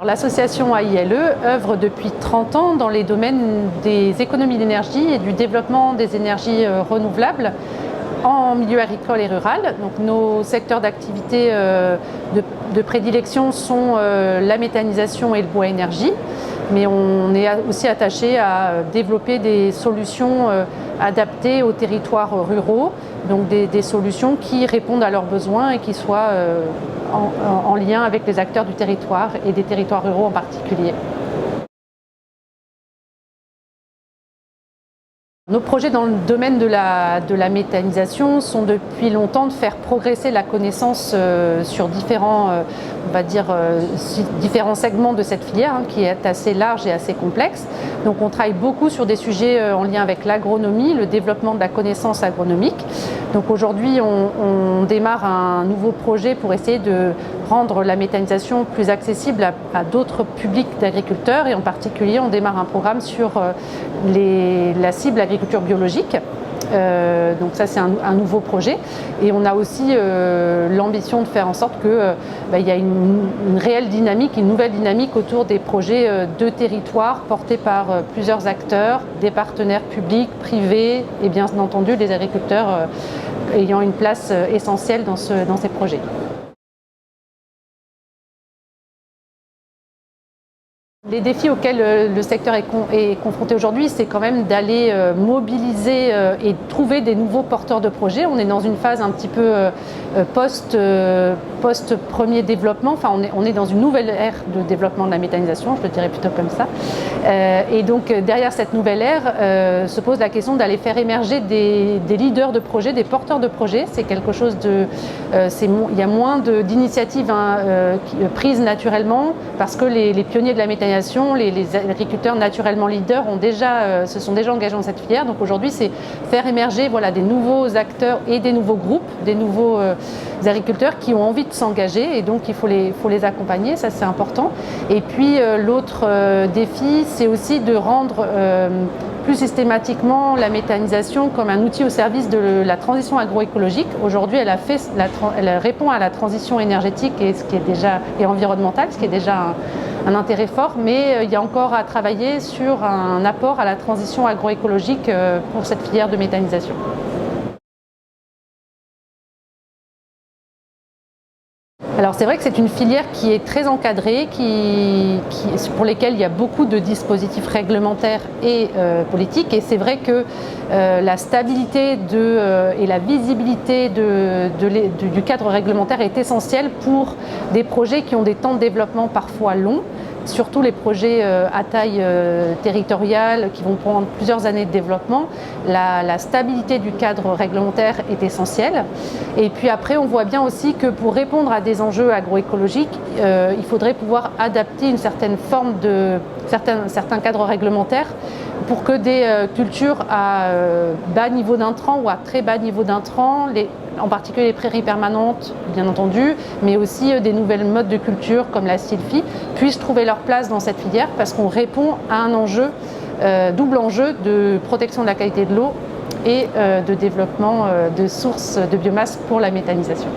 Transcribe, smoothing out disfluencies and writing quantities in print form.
L'association AILE œuvre depuis 30 ans dans les domaines des économies d'énergie et du développement des énergies renouvelables en milieu agricole et rural. Donc, nos secteurs d'activité de prédilection sont la méthanisation et le bois énergie, mais on est aussi attaché à développer des solutions adaptées aux territoires ruraux, donc des solutions qui répondent à leurs besoins et qui soient en lien avec les acteurs du territoire et des territoires ruraux en particulier. Nos projets dans le domaine de la méthanisation sont depuis longtemps de faire progresser la connaissance sur différents, différents segments de cette filière qui est assez large et assez complexe. Donc on travaille beaucoup sur des sujets en lien avec l'agronomie, le développement de la connaissance agronomique. Donc aujourd'hui on démarre un nouveau projet pour essayer de rendre la méthanisation plus accessible à d'autres publics d'agriculteurs, et en particulier on démarre un programme sur la cible agriculture biologique. Donc ça c'est un nouveau projet, et on a aussi l'ambition de faire en sorte qu'il y a une réelle dynamique, une nouvelle dynamique autour des projets de territoire portés par plusieurs acteurs, des partenaires publics, privés et bien entendu les agriculteurs ayant une place essentielle dans ces projets. Les défis auxquels le secteur est confronté aujourd'hui, c'est quand même d'aller mobiliser et trouver des nouveaux porteurs de projets. On est dans une phase un petit peu post-premier développement, enfin on est dans une nouvelle ère de développement de la méthanisation, je le dirais plutôt comme ça. Et donc derrière cette nouvelle ère se pose la question d'aller faire émerger des leaders de projets, des porteurs de projets. C'est quelque chose il y a moins d'initiatives prises naturellement, parce que les pionniers de la méthanisation, les agriculteurs naturellement leaders se sont déjà engagés dans cette filière. Donc aujourd'hui, c'est faire émerger des nouveaux acteurs et des nouveaux groupes, des nouveaux agriculteurs qui ont envie de s'engager, et donc il faut les accompagner, ça c'est important. Et puis l'autre défi, c'est aussi de rendre plus systématiquement la méthanisation comme un outil au service de la transition agroécologique. Aujourd'hui, elle répond à la transition énergétique et environnementale, ce qui est déjà un intérêt fort, mais il y a encore à travailler sur un apport à la transition agroécologique pour cette filière de méthanisation. Alors c'est vrai que c'est une filière qui est très encadrée, pour lesquelles il y a beaucoup de dispositifs réglementaires et politiques, et c'est vrai que la stabilité et la visibilité du cadre réglementaire est essentielle pour des projets qui ont des temps de développement parfois longs, surtout les projets à taille territoriale qui vont prendre plusieurs années de développement. La stabilité du cadre réglementaire est essentielle. Et puis après, on voit bien aussi que pour répondre à des enjeux agroécologiques, il faudrait pouvoir adapter une certaine forme certains cadres réglementaires pour que des cultures à bas niveau d'intrants ou à très bas niveau d'intrants, en particulier les prairies permanentes bien entendu, mais aussi des nouvelles modes de culture comme la sylvie, puissent trouver leur place dans cette filière, parce qu'on répond à un double enjeu de protection de la qualité de l'eau et de développement de sources de biomasse pour la méthanisation.